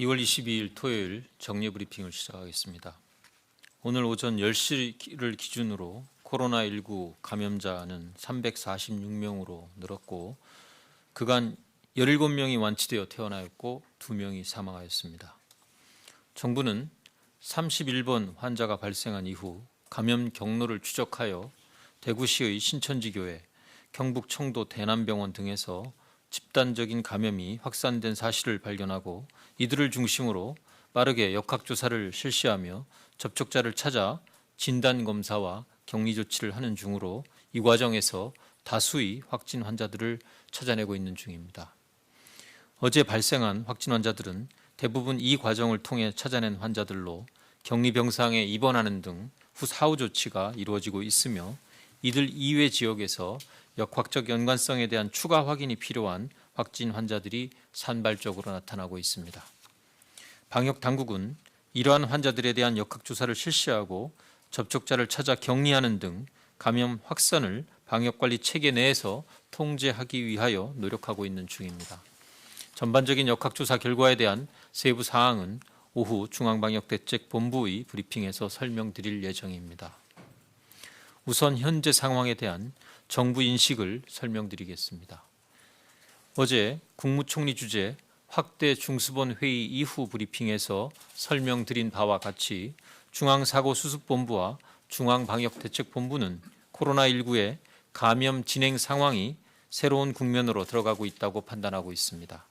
2월 22일 토요일 정례 브리핑을 시작하겠습니다. 오늘 오전 10시를 기준으로 코로나19 감염자는 346명으로 늘었고 그간 17명이 완치되어 퇴원하였고 2명이 사망하였습니다. 정부는 31번 환자가 발생한 이후 감염 경로를 추적하여 대구시의 신천지교회, 경북 청도 대남병원 등에서 집단적인 감염이 확산된 사실을 발견하고 이들을 중심으로 빠르게 역학조사를 실시하며 접촉자를 찾아 진단검사와 격리조치를 하는 중으로 이 과정에서 다수의 확진 환자들을 찾아내고 있는 중입니다. 어제 발생한 확진 환자들은 대부분 이 과정을 통해 찾아낸 환자들로 격리병상에 입원하는 등 사후 조치가 이루어지고 있으며 이들 이외 지역에서 역학적 연관성에 대한 추가 확인이 필요한 확진 환자들이 산발적으로 나타나고 있습니다. 방역 당국은 이러한 환자들에 대한 역학조사를 실시하고 접촉자를 찾아 격리하는 등 감염 확산을 방역관리 체계 내에서 통제하기 위하여 노력하고 있는 중입니다. 전반적인 역학조사 결과에 대한 세부 사항은 오후 중앙방역대책본부의 브리핑에서 설명드릴 예정입니다. 우선 현재 상황에 대한 정부 인식을 설명드리겠습니다. 어제 국무총리 주재 확대 중수본 회의 이후 브리핑에서 설명드린 바와 같이 중앙사고수습본부와 중앙방역대책본부는 코로나19의 감염 진행 상황이 새로운 국면으로 들어가고 있다고 판단하고 있습니다.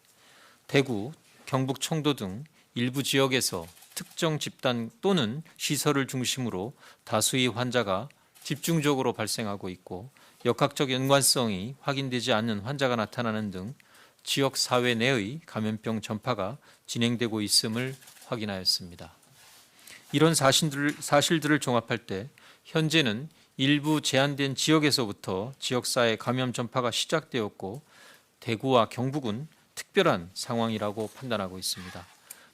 대구, 경북 청도 등 일부 지역에서 특정 집단 또는 시설을 중심으로 다수의 환자가 집중적으로 발생하고 있고 역학적 연관성이 확인되지 않는 환자가 나타나는 등 지역사회 내의 감염병 전파가 진행되고 있음을 확인하였습니다. 이런 사실들을 종합할 때 현재는 일부 제한된 지역에서부터 지역사회 감염 전파가 시작되었고 대구와 경북은 특별한 상황이라고 판단하고 있습니다.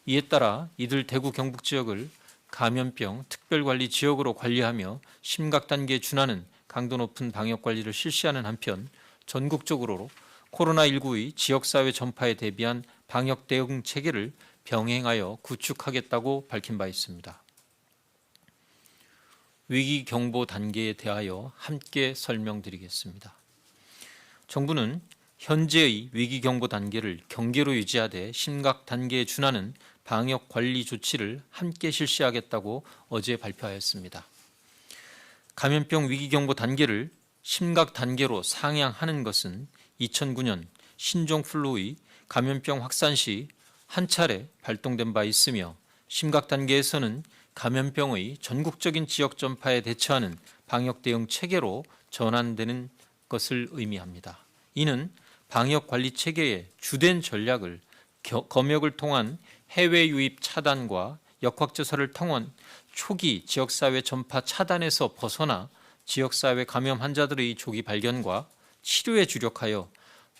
이에 따라 이들 대구 경북 지역을 감염병 특별관리 지역으로 관리하며 심각 단계에 준하는 강도 높은 방역관리를 실시하는 한편 전국적으로 코로나19의 지역사회 전파에 대비한 방역 대응 체계를 병행하여 구축하겠다고 밝힌 바 있습니다. 위기경보 단계에 대하여 함께 설명드리겠습니다. 정부는 현재의 위기경보 단계를 경계로 유지하되 심각 단계에 준하는 방역관리 조치를 함께 실시하겠다고 어제 발표하였습니다. 감염병 위기경보 단계를 심각 단계로 상향하는 것은 2009년 신종플루의 감염병 확산 시 한 차례 발동된 바 있으며 심각 단계에서는 감염병의 전국적인 지역 전파에 대처하는 방역 대응 체계로 전환되는 것을 의미합니다. 이는 방역 관리 체계의 주된 전략을 검역을 통한 해외 유입 차단과 역학조사를 통한 초기 지역사회 전파 차단에서 벗어나 지역사회 감염 환자들의 조기 발견과 치료에 주력하여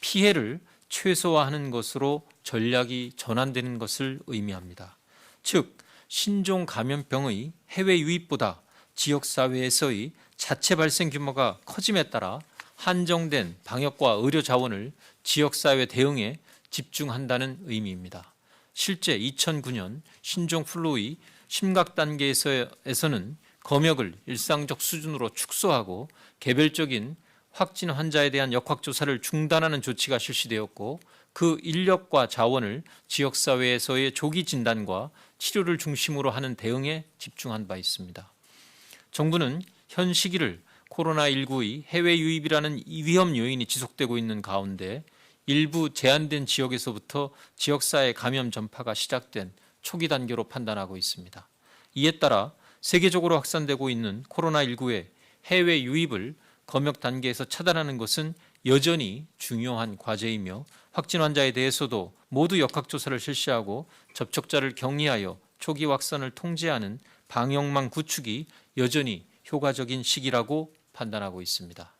피해를 최소화하는 것으로 전략이 전환되는 것을 의미합니다. 즉 신종 감염병의 해외 유입보다 지역사회에서의 자체 발생 규모가 커짐에 따라 한정된 방역과 의료 자원을 지역사회 대응에 집중한다는 의미입니다. 실제 2009년 신종플루의 심각 단계에서는 검역을 일상적 수준으로 축소하고 개별적인 확진 환자에 대한 역학조사를 중단하는 조치가 실시되었고 그 인력과 자원을 지역사회에서의 조기 진단과 치료를 중심으로 하는 대응에 집중한 바 있습니다. 정부는 현 시기를 코로나19의 해외 유입이라는 위험 요인이 지속되고 있는 가운데 일부 제한된 지역에서부터 지역사회 감염 전파가 시작된 초기 단계로 판단하고 있습니다. 이에 따라 세계적으로 확산되고 있는 코로나19의 해외 유입을 검역 단계에서 차단하는 것은 여전히 중요한 과제이며 확진 환자에 대해서도 모두 역학조사를 실시하고 접촉자를 격리하여 초기 확산을 통제하는 방역망 구축이 여전히 효과적인 시기라고 판단하고 있습니다.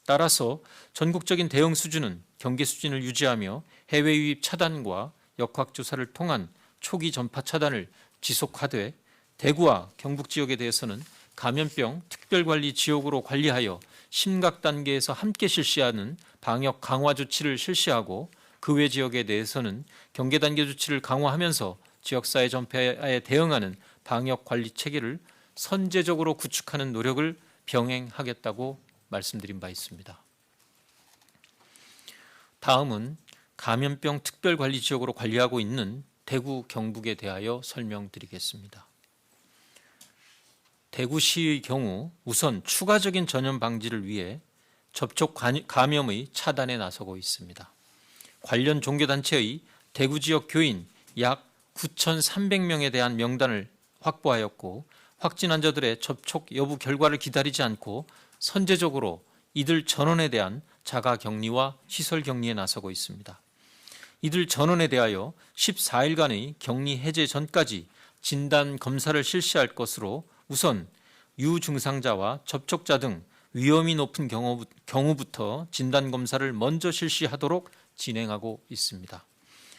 따라서 전국적인 대응 수준은 경계 수준을 유지하며 해외 유입 차단과 역학조사를 통한 초기 전파 차단을 지속하되 대구와 경북 지역에 대해서는 감염병 특별관리 지역으로 관리하여 심각 단계에서 함께 실시하는 방역 강화 조치를 실시하고 그 외 지역에 대해서는 경계 단계 조치를 강화하면서 지역사회 전파에 대응하는 방역 관리 체계를 선제적으로 구축하는 노력을 병행하겠다고 말씀드린 바 있습니다. 다음은 감염병 특별관리지역으로 관리하고 있는 대구, 경북에 대하여 설명드리겠습니다. 대구시의 경우 우선 추가적인 전염 방지를 위해 접촉 감염의 차단에 나서고 있습니다. 관련 종교단체의 대구 지역 교인 약 9,300명에 대한 명단을 확보하였고 확진 환자들의 접촉 여부 결과를 기다리지 않고 선제적으로 이들 전원에 대한 자가격리와 시설격리에 나서고 있습니다. 이들 전원에 대하여 14일간의 격리 해제 전까지 진단검사를 실시할 것으로 우선 유증상자와 접촉자 등 위험이 높은 경우부터 진단검사를 먼저 실시하도록 진행하고 있습니다.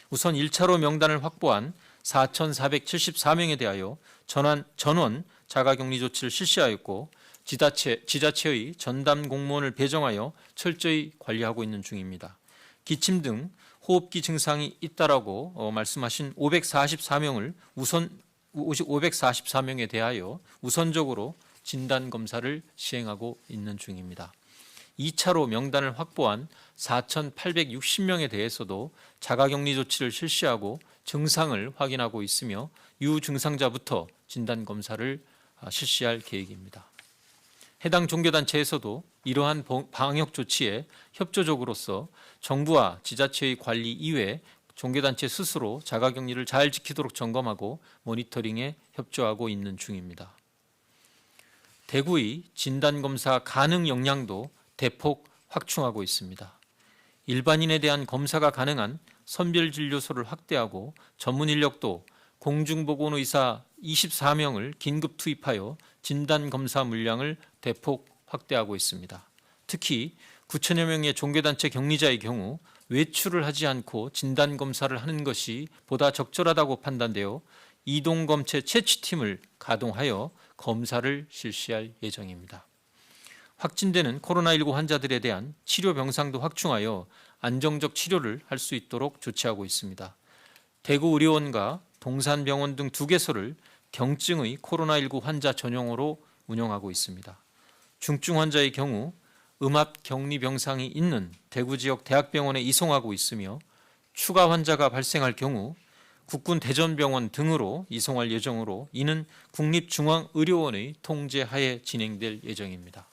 우선 1차로 명단을 확보한 4,474명에 대하여 전원 자가격리 조치를 실시하였고 지자체의 전담 공무원을 배정하여 철저히 관리하고 있는 중입니다. 기침 등 호흡기 증상이 있다라고 말씀하신 544명에 대하여 우선적으로 진단검사를 시행하고 있는 중입니다. 2차로 명단을 확보한 4,860명에 대해서도 자가격리 조치를 실시하고 증상을 확인하고 있으며 유증상자부터 진단검사를 실시할 계획입니다. 해당 종교단체에서도 이러한 방역 조치에 협조적으로서 정부와 지자체의 관리 이외 종교단체 스스로 자가격리를 잘 지키도록 점검하고 모니터링에 협조하고 있는 중입니다. 대구의 진단검사 가능 역량도 대폭 확충하고 있습니다. 일반인에 대한 검사가 가능한 선별진료소를 확대하고 전문 인력도 공중보건의사 24명을 긴급 투입하여 진단검사 물량을 대폭 확대하고 있습니다. 특히 9천여 명의 종교단체 격리자의 경우 외출을 하지 않고 진단검사를 하는 것이 보다 적절하다고 판단되어 이동검체 채취팀을 가동하여 검사를 실시할 예정입니다. 확진되는 코로나19 환자들에 대한 치료 병상도 확충하여 안정적 치료를 할 수 있도록 조치하고 있습니다. 대구의료원과 동산병원 등 2개소를 경증의 코로나19 환자 전용으로 운영하고 있습니다. 중증 환자의 경우 음압 격리 병상이 있는 대구 지역 대학병원에 이송하고 있으며 추가 환자가 발생할 경우 국군 대전병원 등으로 이송할 예정으로 이는 국립중앙의료원의 통제하에 진행될 예정입니다.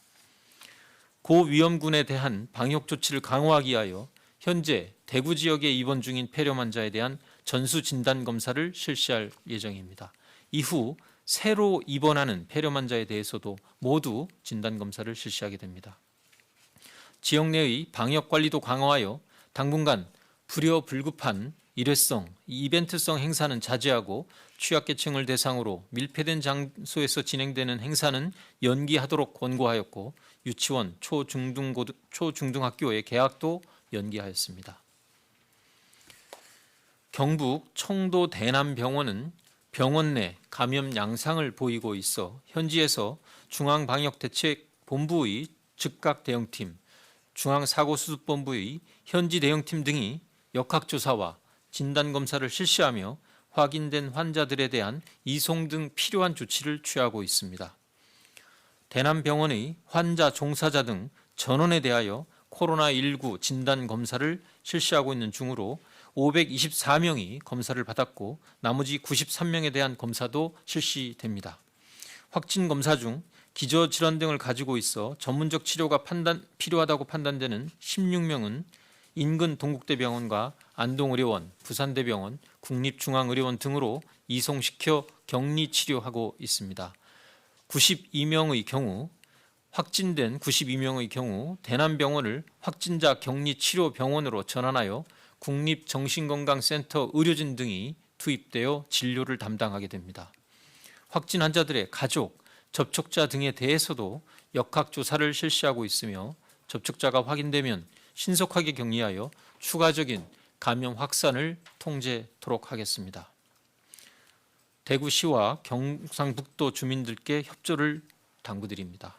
고위험군에 대한 방역 조치를 강화하기 위하여 현재 대구 지역에 입원 중인 폐렴 환자에 대한 전수 진단 검사를 실시할 예정입니다. 이후 새로 입원하는 폐렴 환자에 대해서도 모두 진단 검사를 실시하게 됩니다. 지역 내의 방역 관리도 강화하여 당분간 불효불급한 일회성, 이벤트성 행사는 자제하고 취약계층을 대상으로 밀폐된 장소에서 진행되는 행사는 연기하도록 권고하였고 유치원, 초중등학교의 개학도 연기하였습니다. 경북 청도 대남병원은 병원 내 감염 양상을 보이고 있어 현지에서 중앙방역대책본부의 즉각 대응팀, 중앙사고수습본부의 현지 대응팀 등이 역학조사와 진단검사를 실시하며 확인된 환자들에 대한 이송 등 필요한 조치를 취하고 있습니다. 대남병원의 환자 종사자 등 전원에 대하여 코로나19 진단검사를 실시하고 있는 중으로 524명이 검사를 받았고 나머지 93명에 대한 검사도 실시됩니다. 확진 검사 중 기저질환 등을 가지고 있어 전문적 치료가 필요하다고 판단되는 16명은 인근 동국대병원과 안동의료원, 부산대병원, 국립중앙의료원 등으로 이송시켜 격리 치료하고 있습니다. 92명의 경우 확진된 92명의 경우 대남병원을 확진자 격리 치료 병원으로 전환하여 국립정신건강센터 의료진 등이 투입되어 진료를 담당하게 됩니다. 확진 환자들의 가족, 접촉자 등에 대해서도 역학조사를 실시하고 있으며 접촉자가 확인되면 신속하게 격리하여 추가적인 감염 확산을 통제토록 하겠습니다. 대구시와 경상북도 주민들께 협조를 당부드립니다.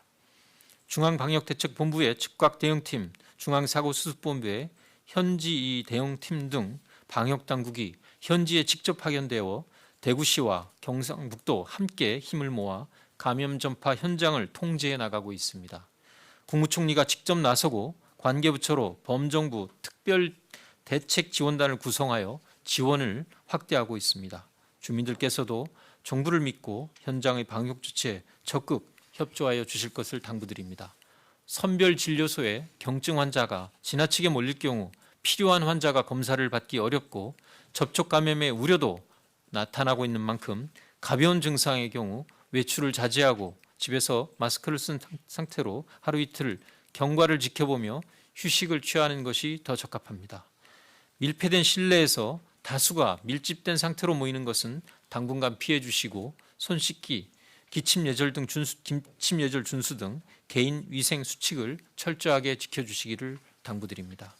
중앙방역대책본부의 즉각대응팀, 중앙사고수습본부의 현지 이 대응팀 등 방역 당국이 현지에 직접 파견되어 대구시와 경상북도 함께 힘을 모아 감염 전파 현장을 통제해 나가고 있습니다. 국무총리가 직접 나서고 관계부처로 범정부 특별 대책 지원단을 구성하여 지원을 확대하고 있습니다. 주민들께서도 정부를 믿고 현장의 방역 조치에 적극 협조하여 주실 것을 당부드립니다. 선별 진료소에 경증 환자가 지나치게 몰릴 경우 필요한 환자가 검사를 받기 어렵고 접촉 감염의 우려도 나타나고 있는 만큼 가벼운 증상의 경우 외출을 자제하고 집에서 마스크를 쓴 상태로 하루 이틀 경과를 지켜보며 휴식을 취하는 것이 더 적합합니다. 밀폐된 실내에서 다수가 밀집된 상태로 모이는 것은 당분간 피해 주시고 손 씻기, 기침 예절 준수 등 개인 위생 수칙을 철저하게 지켜주시기를 당부드립니다.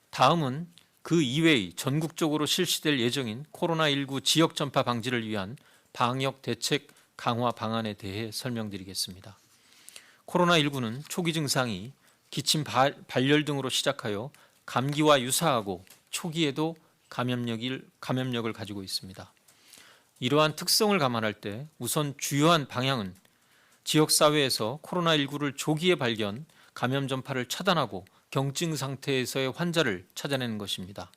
다음은 그 이외의 전국적으로 실시될 예정인 코로나19 지역 전파 방지를 위한 방역 대책 강화 방안에 대해 설명드리겠습니다. 코로나19는 초기 증상이 기침, 발열 등으로 시작하여 감기와 유사하고 초기에도 감염력을 가지고 있습니다. 이러한 특성을 감안할 때 우선 주요한 방향은 지역사회에서 코로나19를 조기에 발견, 감염 전파를 차단하고 경증 상태에서의 환자를 찾아내는 것입니다.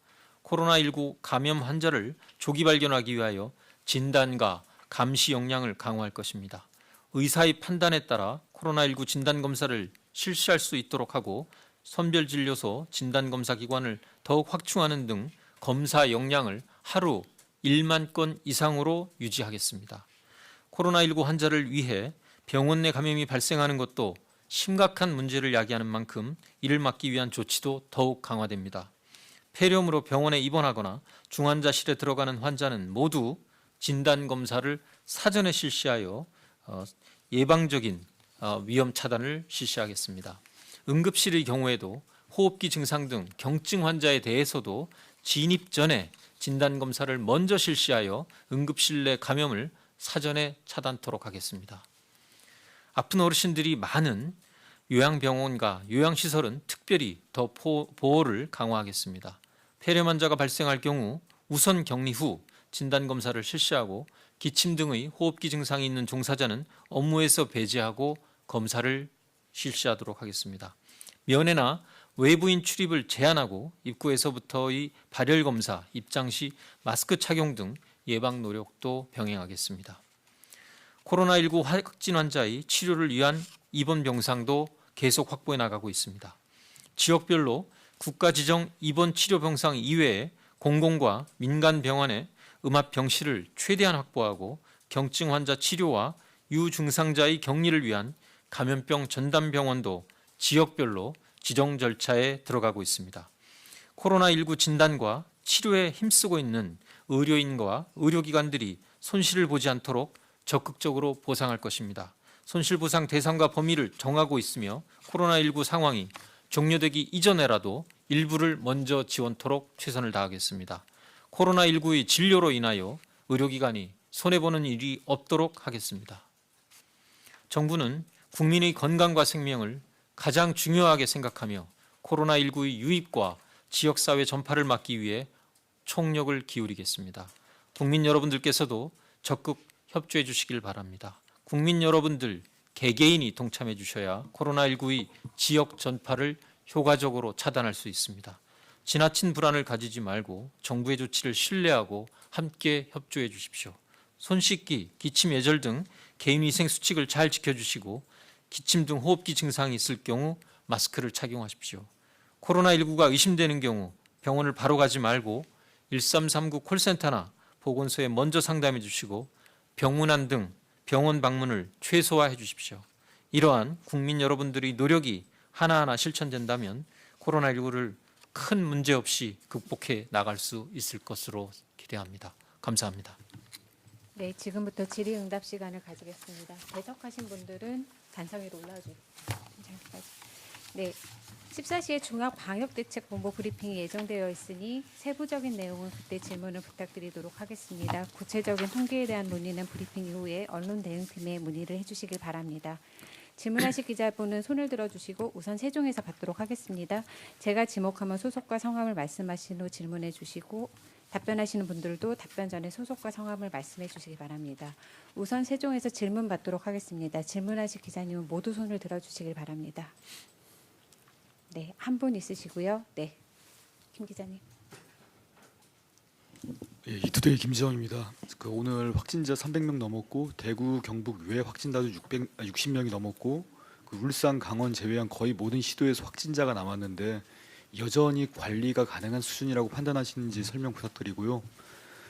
코로나19 감염 환자를 조기 발견하기 위하여 진단과 감시 역량을 강화할 것입니다. 의사의 판단에 따라 코로나19 진단검사를 실시할 수 있도록 하고 선별진료소 진단검사기관을 더욱 확충하는 등 검사 역량을 하루 1만 건 이상으로 유지하겠습니다. 코로나19 환자를 위해 병원 내 감염이 발생하는 것도 심각한 문제를 야기하는 만큼 이를 막기 위한 조치도 더욱 강화됩니다. 폐렴으로 병원에 입원하거나 중환자실에 들어가는 환자는 모두 진단검사를 사전에 실시하여 예방적인 위험 차단을 실시하겠습니다. 응급실의 경우에도 호흡기 증상 등 경증 환자에 대해서도 진입 전에 진단검사를 먼저 실시하여 응급실 내 감염을 사전에 차단토록 하겠습니다. 아픈 어르신들이 많은 요양병원과 요양시설은 특별히 더 보호를 강화하겠습니다. 폐렴 환자가 발생할 경우 우선 격리 후 진단검사를 실시하고 기침 등의 호흡기 증상이 있는 종사자는 업무에서 배제하고 검사를 실시하도록 하겠습니다. 면회나 외부인 출입을 제한하고 입구에서부터의 발열 검사, 입장 시 마스크 착용 등 예방 노력도 병행하겠습니다. 코로나19 확진 환자의 치료를 위한 입원 병상도 계속 확보해 나가고 있습니다. 지역별로 국가 지정 입원 치료 병상 이외에 공공과 민간 병원의 음압 병실을 최대한 확보하고 경증 환자 치료와 유증상자의 격리를 위한 감염병 전담 병원도 지역별로 지정 절차에 들어가고 있습니다. 코로나19 진단과 치료에 힘쓰고 있는 의료인과 의료기관들이 손실을 보지 않도록 적극적으로 보상할 것입니다. 손실보상 대상과 범위를 정하고 있으며 코로나19 상황이 종료되기 이전에라도 일부를 먼저 지원토록 최선을 다하겠습니다. 코로나19의 진료로 인하여 의료기관이 손해보는 일이 없도록 하겠습니다. 정부는 국민의 건강과 생명을 가장 중요하게 생각하며 코로나19의 유입과 지역사회 전파를 막기 위해 총력을 기울이겠습니다. 국민 여러분들께서도 적극 협조해 주시길 바랍니다. 국민 여러분들 개개인이 동참해 주셔야 코로나19의 지역 전파를 효과적으로 차단할 수 있습니다. 지나친 불안을 가지지 말고 정부의 조치를 신뢰하고 함께 협조해 주십시오. 손 씻기, 기침 예절 등 개인위생 수칙을 잘 지켜주시고 기침 등 호흡기 증상이 있을 경우 마스크를 착용하십시오. 코로나19가 의심되는 경우 병원을 바로 가지 말고 1339 콜센터나 보건소에 먼저 상담해 주시고 병문안 등 병원 방문을 최소화해 주십시오. 이러한 국민 여러분들의 노력이 하나하나 실천된다면 코로나19를 큰 문제 없이 극복해 나갈 수 있을 것으로 기대합니다. 감사합니다. 네, 지금부터 질의응답 시간을 가지겠습니다. 배석하신 분들은 단상 위로 올라와주세요. 네, 14시에 중앙방역대책본부 브리핑이 예정되어 있으니 세부적인 내용은 그때 질문을 부탁드리도록 하겠습니다. 구체적인 통계에 대한 논의는 브리핑 이후에 언론 대응팀에 문의를 해주시길 바랍니다. 질문하실 기자분은 손을 들어주시고 우선 세종에서 받도록 하겠습니다. 제가 지목하면 소속과 성함을 말씀하신 후 질문해 주시고 답변하시는 분들도 답변 전에 소속과 성함을 말씀해 주시기 바랍니다. 우선 세종에서 질문 받도록 하겠습니다. 질문하실 기자님은 모두 손을 들어주시길 바랍니다. 네, 한 분 있으시고요. 네, 김 기자님. 예, 이투데이 김지영입니다. 오늘 확진자 300명 넘었고 대구, 경북 외 확진자도 60명이 넘었고 울산, 강원 제외한 거의 모든 시도에서 확진자가 남았는데 여전히 관리가 가능한 수준이라고 판단하시는지 설명 부탁드리고요.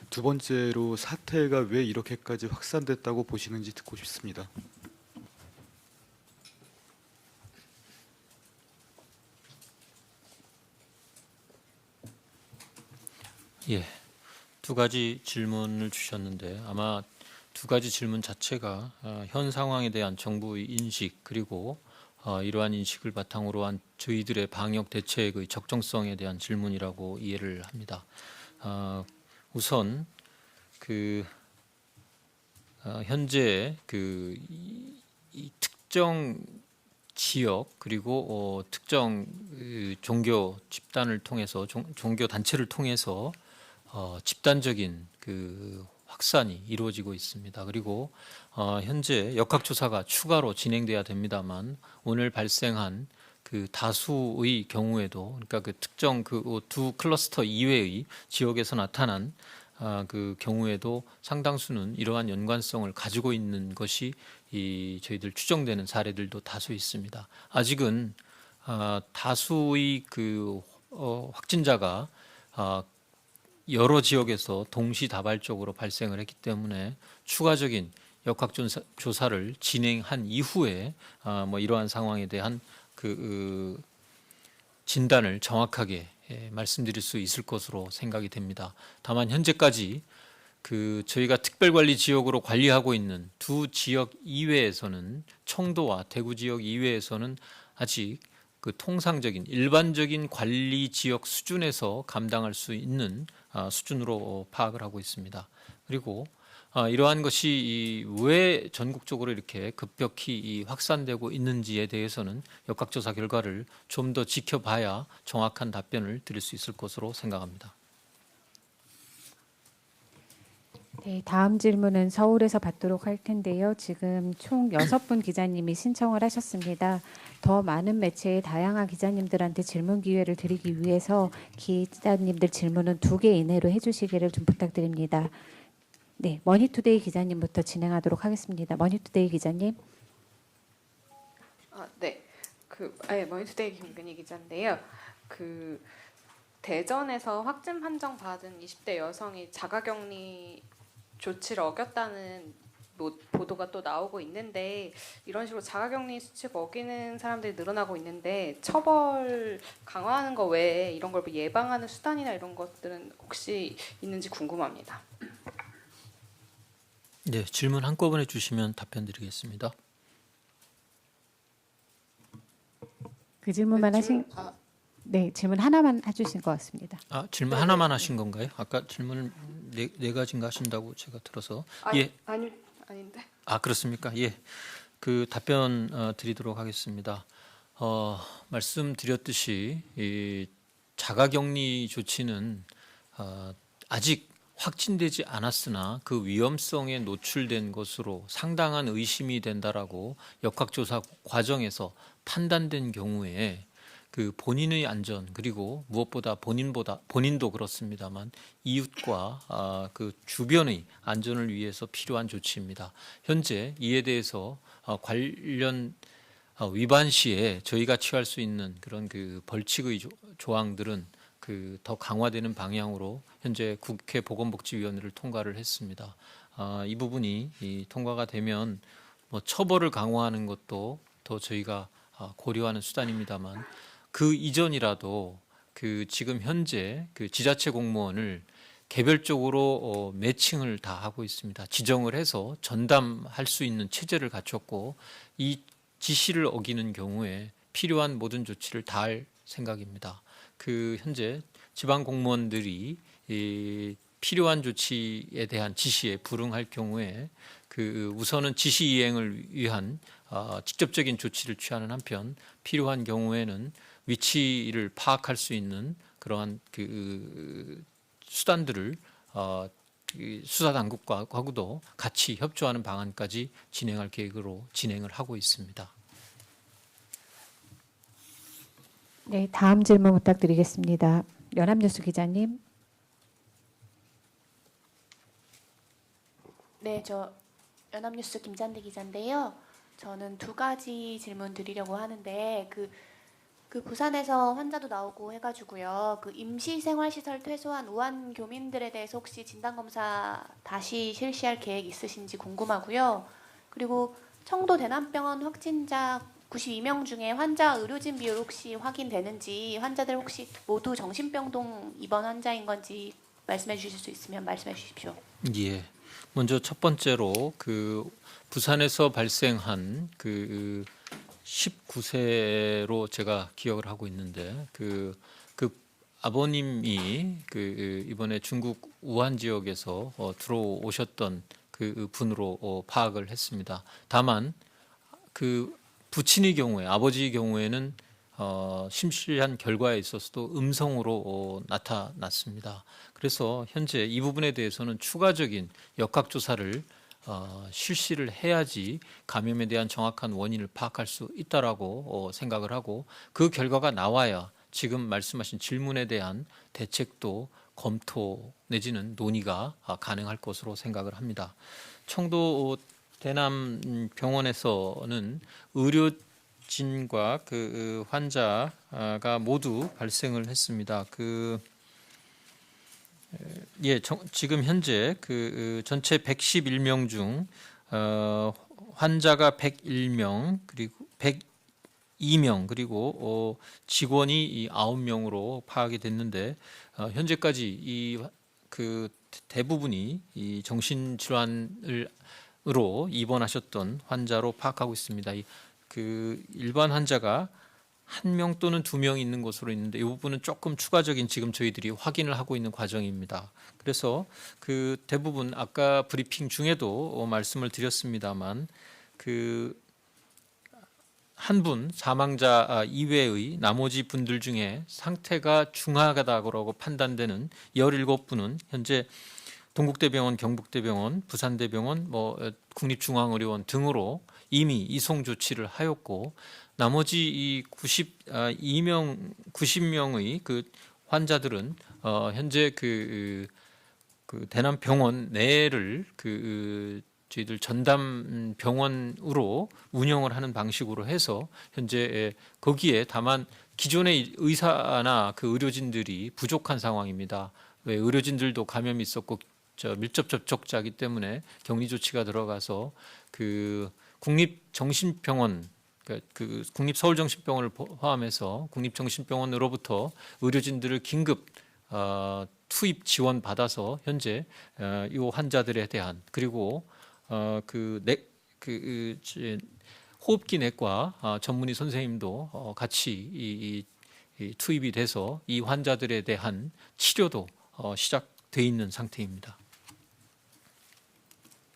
두 번째로 사태가 왜 이렇게까지 확산됐다고 보시는지 듣고 싶습니다. 예, 두 가지 질문을 주셨는데 아마 두 가지 질문 자체가 현 상황에 대한 정부의 인식 그리고 이러한 인식을 바탕으로 한 저희들의 방역 대책의 적정성에 대한 질문이라고 이해를 합니다. 우선 현재 이 특정 지역 그리고 특정 종교 집단을 통해서 종교 단체를 통해서 집단적인 확산이 이루어지고 있습니다. 그리고 현재 역학조사가 추가로 진행돼야 됩니다만 오늘 발생한 다수의 경우에도 그러니까 특정 두 클러스터 이외의 지역에서 나타난 경우에도 상당수는 이러한 연관성을 가지고 있는 것이 저희들 추정되는 사례들도 다수 있습니다. 아직은 다수의 확진자가 여러 지역에서 동시다발적으로 발생을 했기 때문에 추가적인 역학조사를 진행한 이후에 이러한 상황에 대한 진단을 정확하게 말씀드릴 수 있을 것으로 생각이 됩니다. 다만 현재까지 저희가 특별관리 지역으로 관리하고 있는 두 지역 이외에서는 청도와 대구 지역 이외에서는 아직 통상적인 일반적인 관리 지역 수준에서 감당할 수 있는 수준으로 파악을 하고 있습니다. 그리고 이러한 것이 왜 전국적으로 이렇게 급격히 확산되고 있는지에 대해서는 역학조사 결과를 좀 더 지켜봐야 정확한 답변을 드릴 수 있을 것으로 생각합니다. 네, 다음 질문은 서울에서 받도록 할 텐데요. 지금 총 6분 기자님이 신청을 하셨습니다. 더 많은 매체의 다양한 기자님들한테 질문 기회를 드리기 위해서 기자님들 질문은 2개 이내로 해주시기를 좀 부탁드립니다. 네, 머니투데이 기자님부터 진행하도록 하겠습니다. 머니투데이 기자님. 네, 머니투데이 김근희 기자인데요. 대전에서 확진 판정 받은 20대 여성이 자가격리 조치를 어겼다는 보도가 또 나오고 있는데 이런 식으로 자가격리 수칙 어기는 사람들이 늘어나고 있는데 처벌 강화하는 거 외에 이런 걸 예방하는 수단이나 이런 것들은 혹시 있는지 궁금합니다. 네, 질문 한꺼번에 주시면 답변 드리겠습니다. 그 질문만 하신 네, 질문 하나만 해주신 것 같습니다. 질문 하나만 하신 건가요? 아까 질문을 네 가지인가 하신다고 제가 들어서 아닌데. 그렇습니까? 예, 답변 드리도록 하겠습니다. 말씀드렸듯이 이 자가격리 조치는 아직 확진되지 않았으나 그 위험성에 노출된 것으로 상당한 의심이 된다라고 역학조사 과정에서 판단된 경우에 본인의 안전 그리고 무엇보다 본인도 그렇습니다만 이웃과 주변의 안전을 위해서 필요한 조치입니다. 현재 이에 대해서 관련 위반 시에 저희가 취할 수 있는 그런 벌칙의 조항들은 더 강화되는 방향으로 현재 국회 보건복지위원회를 통과를 했습니다. 이 부분이 통과가 되면 처벌을 강화하는 것도 더 저희가 고려하는 수단입니다만 그 이전이라도 지금 현재 지자체 공무원을 개별적으로 매칭을 다 하고 있습니다. 지정을 해서 전담할 수 있는 체제를 갖췄고 이 지시를 어기는 경우에 필요한 모든 조치를 다할 생각입니다. 현재 지방 공무원들이 필요한 조치에 대한 지시에 불응할 경우에 우선은 지시 이행을 위한 직접적인 조치를 취하는 한편 필요한 경우에는 위치를 파악할 수 있는 그러한 그 수단들을 수사 당국과도 같이 협조하는 방안까지 진행할 계획으로 진행을 하고 있습니다. 네, 다음 질문 부탁드리겠습니다. 연합뉴스 기자님. 네, 저 연합뉴스 김잔디 기자인데요. 저는 두 가지 질문 드리려고 하는데 그 부산에서 환자도 나오고 해가지고요. 그 임시생활시설 퇴소한 우한 교민들에 대해서 혹시 진단검사 다시 실시할 계획 있으신지 궁금하고요. 그리고 청도 대남병원 확진자 92명 중에 환자 의료진 비율 혹시 확인되는지, 환자들 혹시 모두 정신병동 입원 환자인 건지 말씀해 주실 수 있으면 말씀해 주십시오. 예. 먼저 첫 번째로 그 부산에서 발생한 그 19세로 제가 기억을 하고 있는데 그 아버님이 그 이번에 중국 우한 지역에서 들어오셨던 그 분으로 파악을 했습니다. 다만 그 부친의 경우에, 아버지의 경우에는 심실한 결과에 있어서도 음성으로 나타났습니다. 그래서 현재 이 부분에 대해서는 추가적인 역학조사를 실시를 해야지 감염에 대한 정확한 원인을 파악할 수 있다라고 생각을 하고, 그 결과가 나와야 지금 말씀하신 질문에 대한 대책도 검토 내지는 논의가 가능할 것으로 생각을 합니다. 청도 대남병원에서는 의료진과 그 환자가 모두 발생을 했습니다. 지금 현재 그 전체 111명 중 환자가 101명 그리고 102명 그리고 직원이 9명으로 파악이 됐는데 현재까지 그 대부분이 이 정신질환으로 입원하셨던 환자로 파악하고 있습니다. 그 일반 환자가 1명 또는 2명 있는 것으로 있는데 이 부분은 조금 추가적인 지금 저희들이 확인을 하고 있는 과정입니다. 그래서 그 대부분 아까 브리핑 중에도 말씀을 드렸습니다만 그 한 분 사망자 이외의 나머지 분들 중에 상태가 중하다고 판단되는 17분은 현재 동국대병원, 경북대병원, 부산대병원, 국립중앙의료원 등으로 이미 이송 조치를 하였고, 나머지 이 90명의 그 환자들은 현재 그 대남병원 내를 저희들 전담 병원으로 운영을 하는 방식으로 해서 현재 거기에 다만 기존의 의사나 그 의료진들이 부족한 상황입니다. 왜 의료진들도 감염이 있었고 밀접 접촉자이기 때문에 격리 조치가 들어가서 그 국립정신병원, 그 국립서울정신병원을 포함해서 국립정신병원으로부터 의료진들을 긴급 투입 지원 받아서 현재 이 환자들에 대한, 그리고 호흡기 내과 전문의 선생님도 같이 투입이 돼서 이 환자들에 대한 치료도 시작돼 있는 상태입니다.